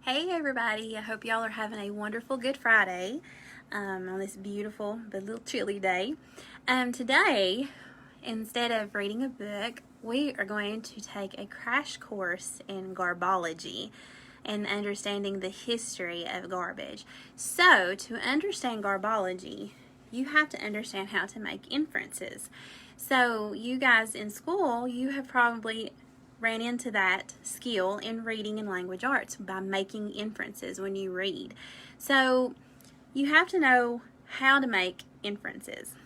Hey everybody, I hope y'all are having a wonderful Good Friday on this beautiful but a little chilly day. Today, instead of reading a book, we are going to take a crash course in garbology and understanding the history of garbage. So, to understand garbology, you have to understand how to make inferences. So, you guys in school, you have probably ran into that skill in reading and language arts by making inferences when you read. So you have to know how to make inferences.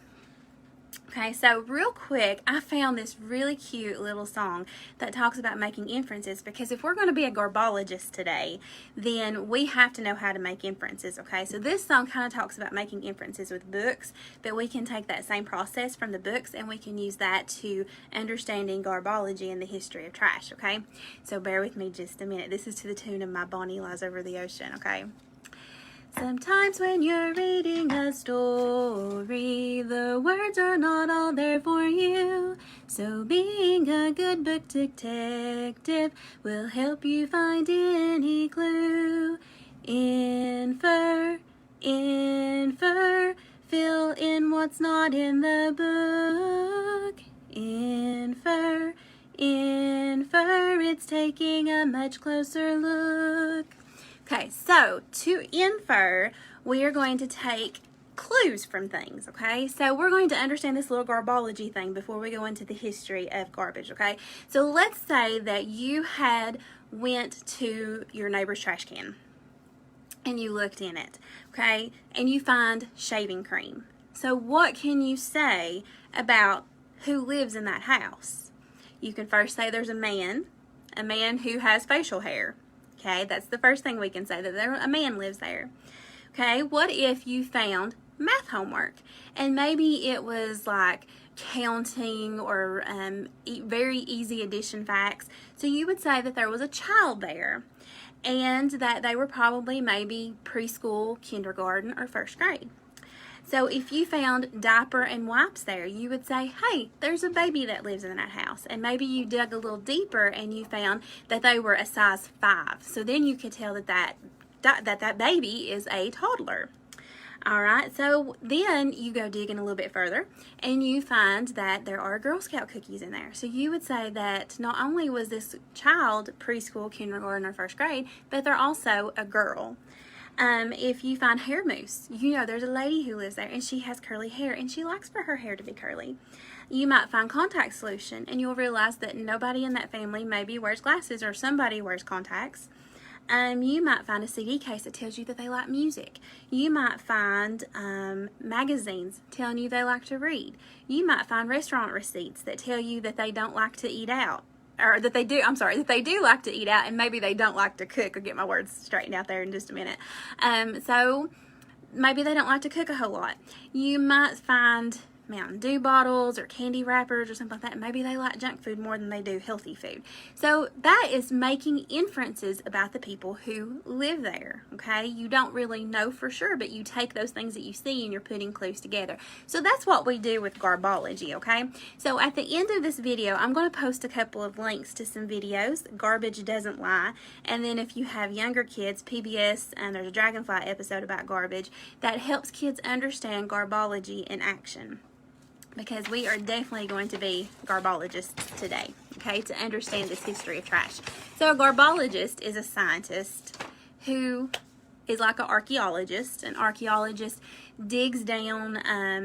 Okay, so real quick, I found this really cute little song that talks about making inferences, because if we're going to be a garbologist today, then we have to know how to make inferences, okay? So this song kind of talks about making inferences with books, but we can take that same process from the books and we can use that to understanding garbology and the history of trash, okay? So bear with me just a minute. This is to the tune of My Bonnie Lies Over the Ocean, okay? Sometimes when you're reading a story, the words are not all there for you. So being a good book detective will help you find any clue. Infer, fill in what's not in the book. Infer, it's taking a much closer look. Okay, so to infer, we are going to take clues from things, okay? So we're going to understand this little garbology thing before we go into the history of garbage, okay? So let's say that you had went to your neighbor's trash can and you looked in it, okay? And you find shaving cream. So what can you say about who lives in that house? You can first say there's a man who has facial hair. Okay, that's the first thing we can say, that a man lives there. Okay, what if you found math homework and maybe it was like counting or very easy addition facts? So you would say that there was a child there and that they were probably maybe preschool, kindergarten, or first grade. So if you found diaper and wipes there, you would say, hey, there's a baby that lives in that house. And maybe you dug a little deeper and you found that they were a size 5. So then you could tell that baby is a toddler. All right, so then you go digging a little bit further and you find that there are Girl Scout cookies in there. So you would say that not only was this child preschool, kindergarten, or first grade, but they're also a girl. If you find hair mousse, you know there's a lady who lives there and she has curly hair and she likes for her hair to be curly. You might find contact solution and you'll realize that nobody in that family maybe wears glasses or somebody wears contacts. You might find a CD case that tells you that they like music. You might find magazines telling you they like to read. You might find restaurant receipts that tell you that they don't like to eat out. Or that they do like to eat out, and maybe they don't like to cook. I'll get my words straightened out there in just a minute. So maybe they don't like to cook a whole lot. You might find Mountain Dew bottles or candy wrappers or something like that. Maybe they like junk food more than they do healthy food. So that is making inferences about the people who live there, okay? You don't really know for sure, but you take those things that you see and you're putting clues together. So that's what we do with garbology, okay? So at the end of this video, I'm going to post a couple of links to some videos. Garbage Doesn't Lie. And then if you have younger kids, PBS, and there's a Dragonfly episode about garbage that helps kids understand garbology in action, because we are definitely going to be garbologists today, okay, to understand this history of trash. So a garbologist is a scientist who is like an archaeologist. An archaeologist digs down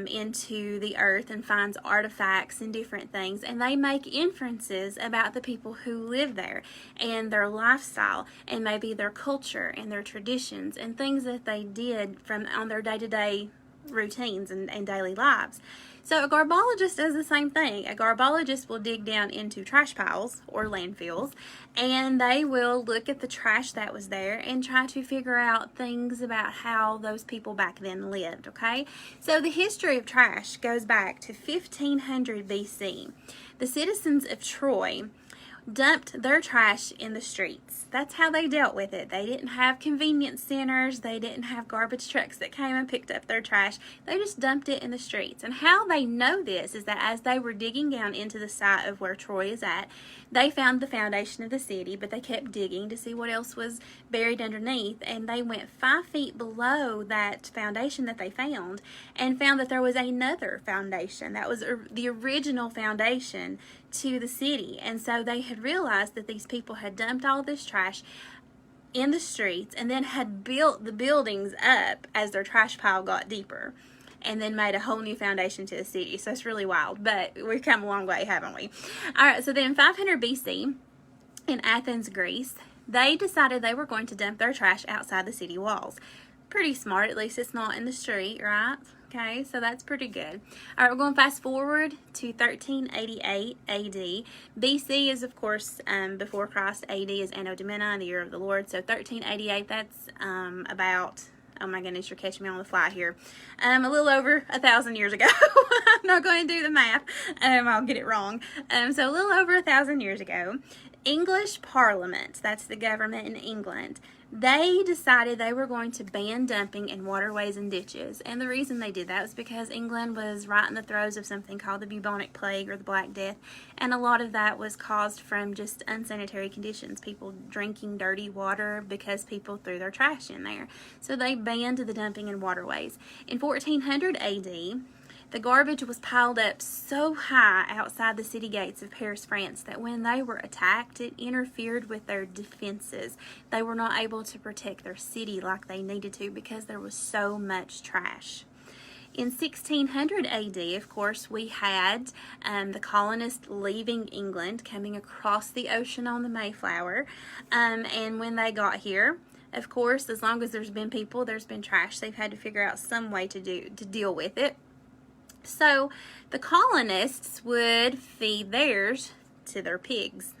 into the earth and finds artifacts and different things, and they make inferences about the people who live there and their lifestyle and maybe their culture and their traditions and things that they did on their day-to-day routines and daily lives. So a garbologist does the same thing. A garbologist will dig down into trash piles or landfills, and they will look at the trash that was there and try to figure out things about how those people back then lived, okay? So the history of trash goes back to 1500 BC. The citizens of Troy dumped their trash in the streets. That's how they dealt with it. They didn't have convenience centers. They didn't have garbage trucks that came and picked up their trash. They just dumped it in the streets. And how they know this is that as they were digging down into the site of where Troy is at, they found the foundation of the city, but they kept digging to see what else was buried underneath. And they went 5 feet below that foundation that they found and found that there was another foundation. That was the original foundation to the city. And so they had realized that these people had dumped all this trash in the streets and then had built the buildings up as their trash pile got deeper, and then made a whole new foundation to the city. So it's really wild, but we've come a long way, haven't we? All right, so then in 500 BC in Athens, Greece, they decided they were going to dump their trash outside the city walls. Pretty smart. At least it's not in the street, right? Okay, so that's pretty good. All right, we're going fast forward to 1388 AD. BC is, of course, before Christ. AD is Anno Domini, the year of the Lord. So 1388, that's about, oh my goodness, you're catching me on the fly here. A little over 1,000 years ago. I'm not going to do the math. I'll get it wrong. So a little over 1,000 years ago, English Parliament, that's the government in England, they decided they were going to ban dumping in waterways and ditches. And the reason they did that was because England was right in the throes of something called the bubonic plague or the Black Death. And a lot of that was caused from just unsanitary conditions, people drinking dirty water because people threw their trash in there. So they banned the dumping in waterways. In 1400 AD, the garbage was piled up so high outside the city gates of Paris, France, that when they were attacked, it interfered with their defenses. They were not able to protect their city like they needed to because there was so much trash. In 1600 AD, of course, we had the colonists leaving England, coming across the ocean on the Mayflower. And when they got here, of course, as long as there's been people, there's been trash. They've had to figure out some way to deal with it. So the colonists would feed theirs to their pigs.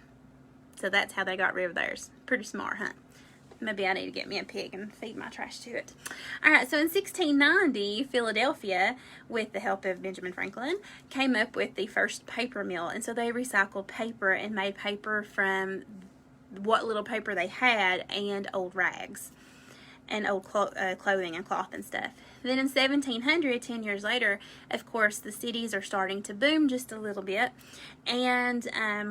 So that's how they got rid of theirs. Pretty smart, huh? Maybe I need to get me a pig and feed my trash to it. All right, so in 1690, Philadelphia, with the help of Benjamin Franklin, came up with the first paper mill. And so they recycled paper and made paper from what little paper they had and old rags and old clothing and cloth and stuff. Then in 1700, 10 years later, of course, the cities are starting to boom just a little bit, and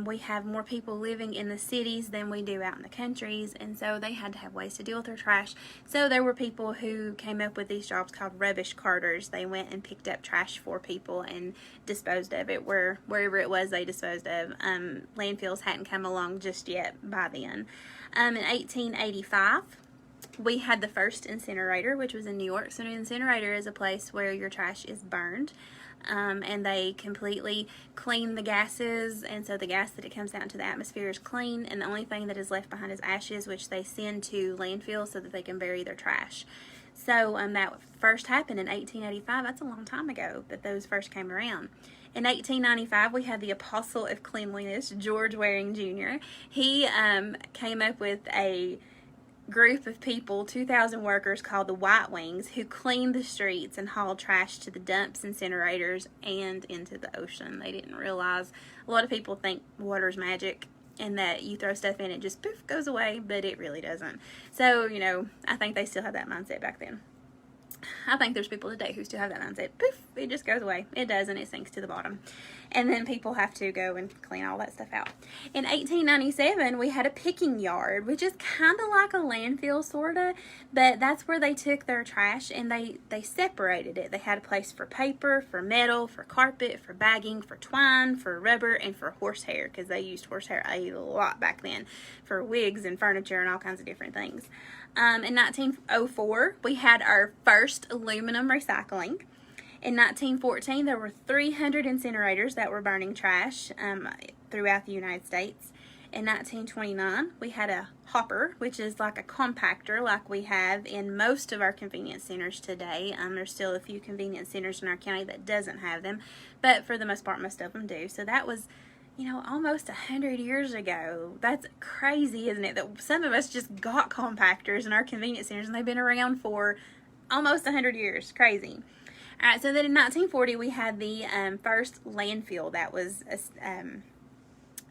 we have more people living in the cities than we do out in the countries, and so they had to have ways to deal with their trash. So there were people who came up with these jobs called rubbish carters. They went and picked up trash for people and disposed of it wherever it was they disposed of. Landfills hadn't come along just yet by then. In 1885, we had the first incinerator, which was in New York. So an incinerator is a place where your trash is burned, and they completely clean the gases, and so the gas that it comes out into the atmosphere is clean, and the only thing that is left behind is ashes, which they send to landfills so that they can bury their trash. So that first happened in 1885. That's a long time ago that those first came around. In 1895, we had the Apostle of Cleanliness, George Waring Jr. He came up with a group of people, 2,000 workers called the White Wings, who cleaned the streets and hauled trash to the dumps, incinerators, and into the ocean. They didn't realize, a lot of people think water's magic and that you throw stuff in, it just poof goes away, but it really doesn't. So, you know, I think they still had that mindset back then. I think there's people today who still have that mindset. Poof, it just goes away. It does, and it sinks to the bottom. And then people have to go and clean all that stuff out. In 1897, we had a picking yard, which is kind of like a landfill, sort of. But that's where they took their trash and they separated it. They had a place for paper, for metal, for carpet, for bagging, for twine, for rubber, and for horsehair. Because they used horsehair a lot back then for wigs and furniture and all kinds of different things. In 1904, we had our first aluminum recycling. In 1914, there were 300 incinerators that were burning trash throughout the United States. In 1929, we had a hopper, which is like a compactor like we have in most of our convenience centers today. There's still a few convenience centers in our county that doesn't have them, but for the most part, most of them do. So that was, you know, almost 100 years ago. That's crazy, isn't it? That some of us just got compactors in our convenience centers and they've been around for almost 100 years. Crazy. All right, so then in 1940, we had the first landfill that was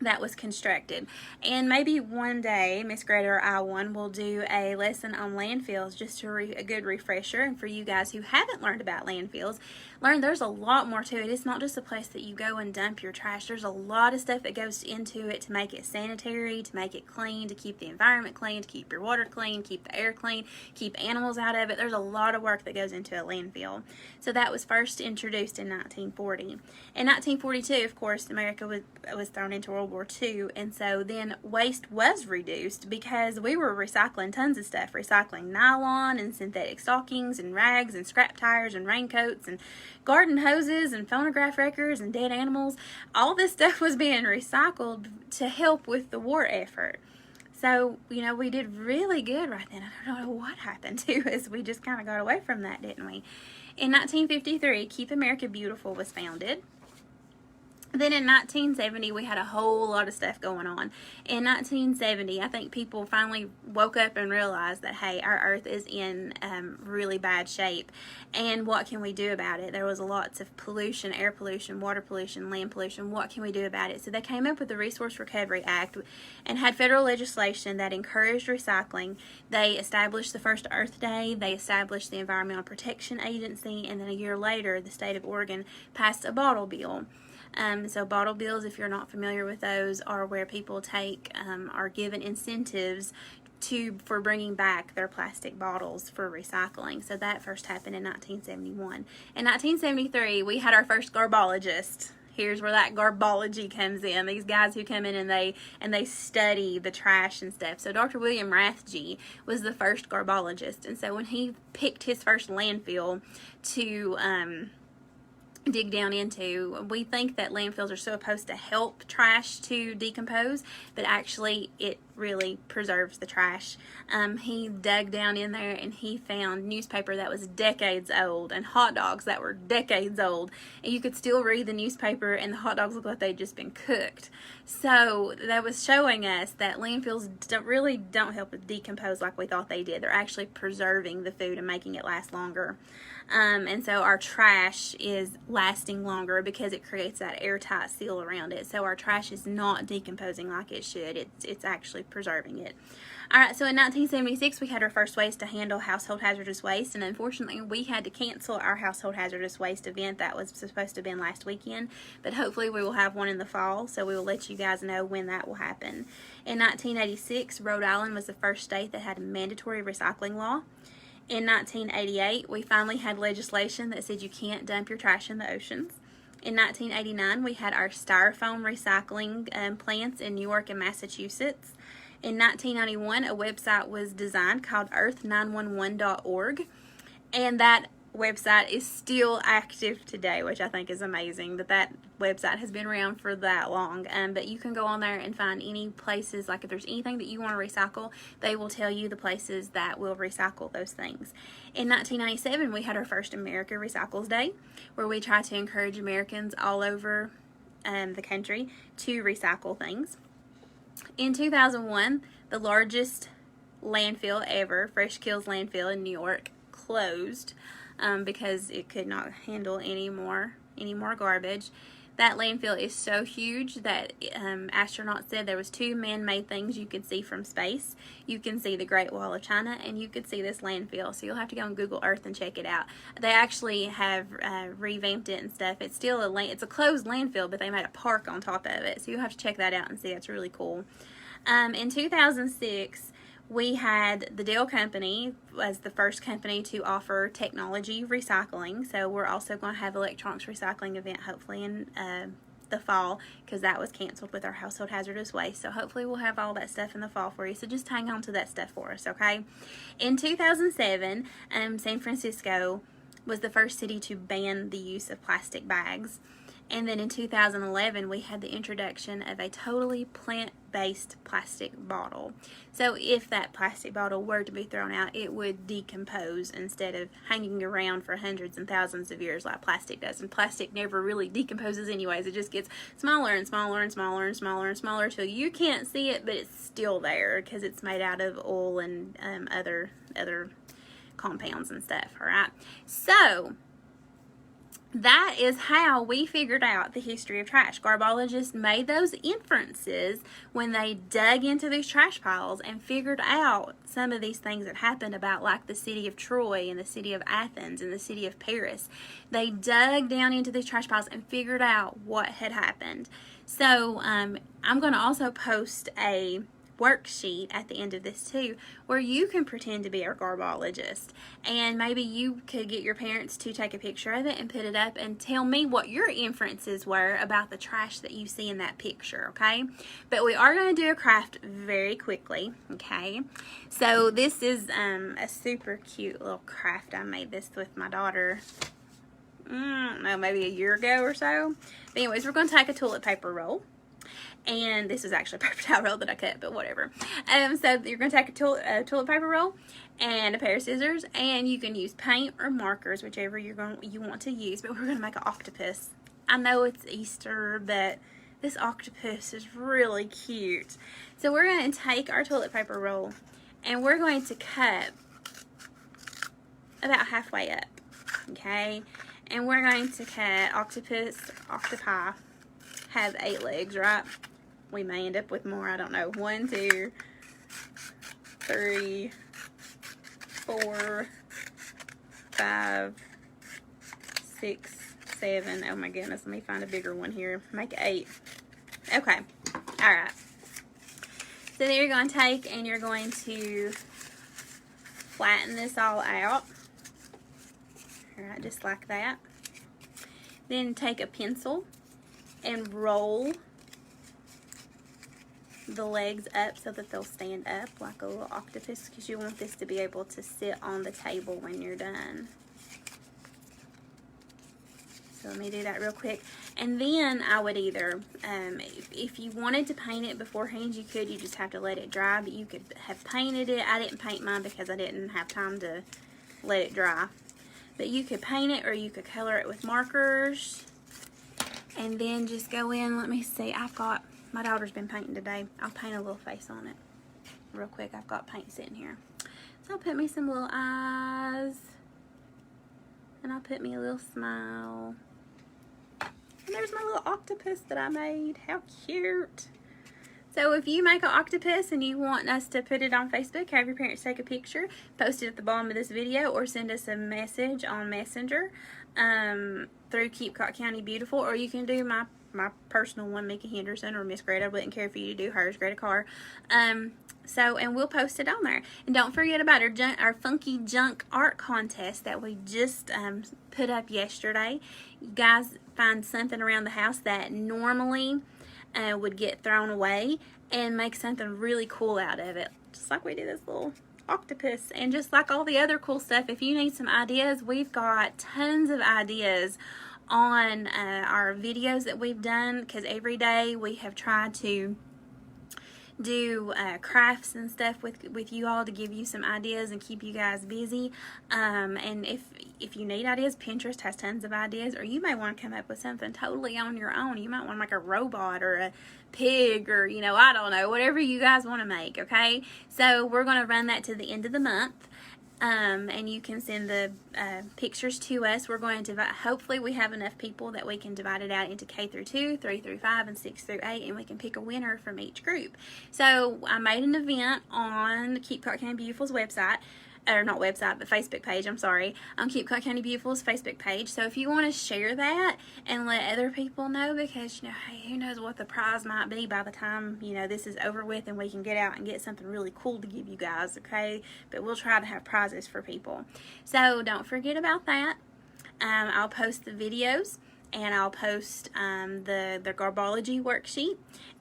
that was constructed. And maybe one day Miss Greta or I will do a lesson on landfills, just a good refresher. And for you guys who haven't learned about landfills, learn there's a lot more to it. It's not just a place that you go and dump your trash. There's a lot of stuff that goes into it to make it sanitary, to make it clean, to keep the environment clean, to keep your water clean, keep the air clean, keep animals out of it. There's a lot of work that goes into a landfill. So that was first introduced in 1940. In 1942, of course, America was thrown into World War II, and so then waste was reduced because we were recycling tons of stuff, recycling nylon and synthetic stockings and rags and scrap tires and raincoats and garden hoses and phonograph records and dead animals. All this stuff was being recycled to help with the war effort. So, we did really good right then. I don't know what happened to us. We just kind of got away from that, didn't we? In 1953, Keep America Beautiful was founded. Then in 1970, we had a whole lot of stuff going on. In 1970, I think people finally woke up and realized that, hey, our earth is in really bad shape. And what can we do about it? There was lots of pollution, air pollution, water pollution, land pollution. What can we do about it? So they came up with the Resource Recovery Act and had federal legislation that encouraged recycling. They established the first Earth Day. They established the Environmental Protection Agency. And then a year later, the state of Oregon passed a bottle bill. So bottle bills, if you're not familiar with those, are where people are given incentives for bringing back their plastic bottles for recycling. So that first happened in 1971. In 1973, we had our first garbologist. Here's where that garbology comes in. These guys who come in and they study the trash and stuff. So Dr. William Rathje was the first garbologist. And so when he picked his first landfill to dig down into, we think that landfills are supposed to help trash to decompose, but actually it really preserves the trash. He dug down in there and he found newspaper that was decades old and hot dogs that were decades old, and you could still read the newspaper and the hot dogs looked like they'd just been cooked. So that was showing us that landfills don't help it decompose like we thought they did. They're actually preserving the food and making it last longer. And so our trash is lasting longer because it creates that airtight seal around it. So our trash is not decomposing like it should. It's actually preserving it. Alright, so in 1976 we had our first ways to handle household hazardous waste, and unfortunately we had to cancel our household hazardous waste event that was supposed to have been last weekend, but hopefully we will have one in the fall, so we will let you guys know when that will happen. In 1986, Rhode Island was the first state that had a mandatory recycling law. In 1988, we finally had legislation that said you can't dump your trash in the oceans. In 1989, we had our styrofoam recycling plants in New York and Massachusetts. In 1991, a website was designed called earth911.org, and that website is still active today, which I think is amazing that website has been around for that long. But you can go on there and find any places, like if there's anything that you want to recycle, they will tell you the places that will recycle those things. In 1997, we had our first America Recycles Day, where we try to encourage Americans all over the country to recycle things. In 2001, the largest landfill ever, Fresh Kills Landfill in New York, closed because it could not handle any more garbage. That landfill is so huge that astronauts said there was 2 man-made things you could see from space. You can see the Great Wall of China, and you could see this landfill. So you'll have to go on Google Earth and check it out. They actually have revamped it and stuff. It's still it's a closed landfill, but they made a park on top of it. So you'll have to check that out and see. That's really cool. In 2006, we had the Dell Company as the first company to offer technology recycling. So we're also going to have electronics recycling event hopefully in the fall, because that was canceled with our household hazardous waste. So hopefully we'll have all that stuff in the fall for you. So just hang on to that stuff for us, okay? In 2007, San Francisco was the first city to ban the use of plastic bags. And then in 2011, we had the introduction of a totally plant-based plastic bottle. So if that plastic bottle were to be thrown out, it would decompose instead of hanging around for hundreds and thousands of years like plastic does. And plastic never really decomposes anyways. It just gets smaller and smaller and smaller and smaller and smaller till you can't see it, but it's still there because it's made out of oil and other compounds and stuff, all right? So that is how we figured out the history of trash. Garbologists made those inferences when they dug into these trash piles and figured out some of these things that happened about, like the city of Troy and the city of Athens and the city of Paris. They dug down into these trash piles and figured out what had happened. So I'm going to also post a worksheet at the end of this too, where you can pretend to be a garbologist, and maybe you could get your parents to take a picture of it and put it up and tell me what your inferences were about the trash that you see in that picture. Okay, but we are going to do a craft very quickly. Okay, so this is a super cute little craft. I made this with my daughter maybe a year ago or so. But anyways, we're going to take a toilet paper roll. And this is actually a paper towel roll that I cut, but whatever. So you're going to take a toilet paper roll and a pair of scissors, and you can use paint or markers, whichever you want to use. But we're going to make an octopus. I know it's Easter, but this octopus is really cute. So we're going to take our toilet paper roll, and we're going to cut about halfway up, okay? And we're going to cut octopi have 8 legs, right? We may end up with more, I don't know. 1, 2, 3, 4, 5, 6, 7. Oh my goodness, let me find a bigger one here. Make 8. Okay, all right. So then you're going to take and you're going to flatten this all out. All right, just like that. Then take a pencil and roll the legs up so that they'll stand up like a little octopus, because you want this to be able to sit on the table when you're done. So let me do that real quick. And then I would either, if you wanted to paint it beforehand, you could. You just have to let it dry, but you could have painted it. I didn't paint mine because I didn't have time to let it dry. But you could paint it, or you could color it with markers. And then just go in, let me see, my daughter's been painting today. I'll paint a little face on it real quick. I've got paint sitting here. So I'll put me some little eyes. And I'll put me a little smile. And there's my little octopus that I made. How cute. So if you make an octopus and you want us to put it on Facebook, have your parents take a picture, post it at the bottom of this video, or send us a message on Messenger through Keep Cotton County Beautiful, or you can do my personal one, Mickey Henderson, or Miss Greta. I wouldn't care for you to do hers, Greta Carr. And we'll post it on there. And don't forget about our Funky Junk Art Contest that we just put up yesterday. You guys find something around the house that normally would get thrown away and make something really cool out of it. Just like we did this little octopus, and just like all the other cool stuff. If you need some ideas, we've got tons of ideas on our videos that we've done, because every day we have tried to do crafts and stuff with you all to give you some ideas and keep you guys busy. And if you need ideas, Pinterest has tons of ideas, or you may want to come up with something totally on your own. You might want to make a robot or a pig, or I don't know, whatever you guys want to make. Okay, so we're going to run that to the end of the month. And you can send the pictures to us. We're going to divide, hopefully we have enough people that we can divide it out into K through 2, 3 through 5, and 6 through 8, and we can pick a winner from each group. So I made an event on Keep Cotton County Beautiful's website, or not website, but Facebook page, I'm sorry, on Keep Cotton County Beautiful's Facebook page. So if you want to share that and let other people know, because, hey, who knows what the prize might be by the time, this is over with and we can get out and get something really cool to give you guys, okay? But we'll try to have prizes for people. So don't forget about that. I'll post the videos, and I'll post the Garbology worksheet,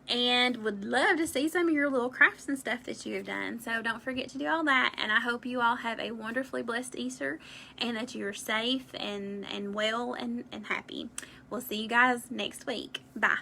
and would love to see some of your little crafts and stuff that you have done. So don't forget to do all that, and I hope you all have a wonderfully blessed Easter, and that you're safe and well and happy. We'll see you guys next week. Bye.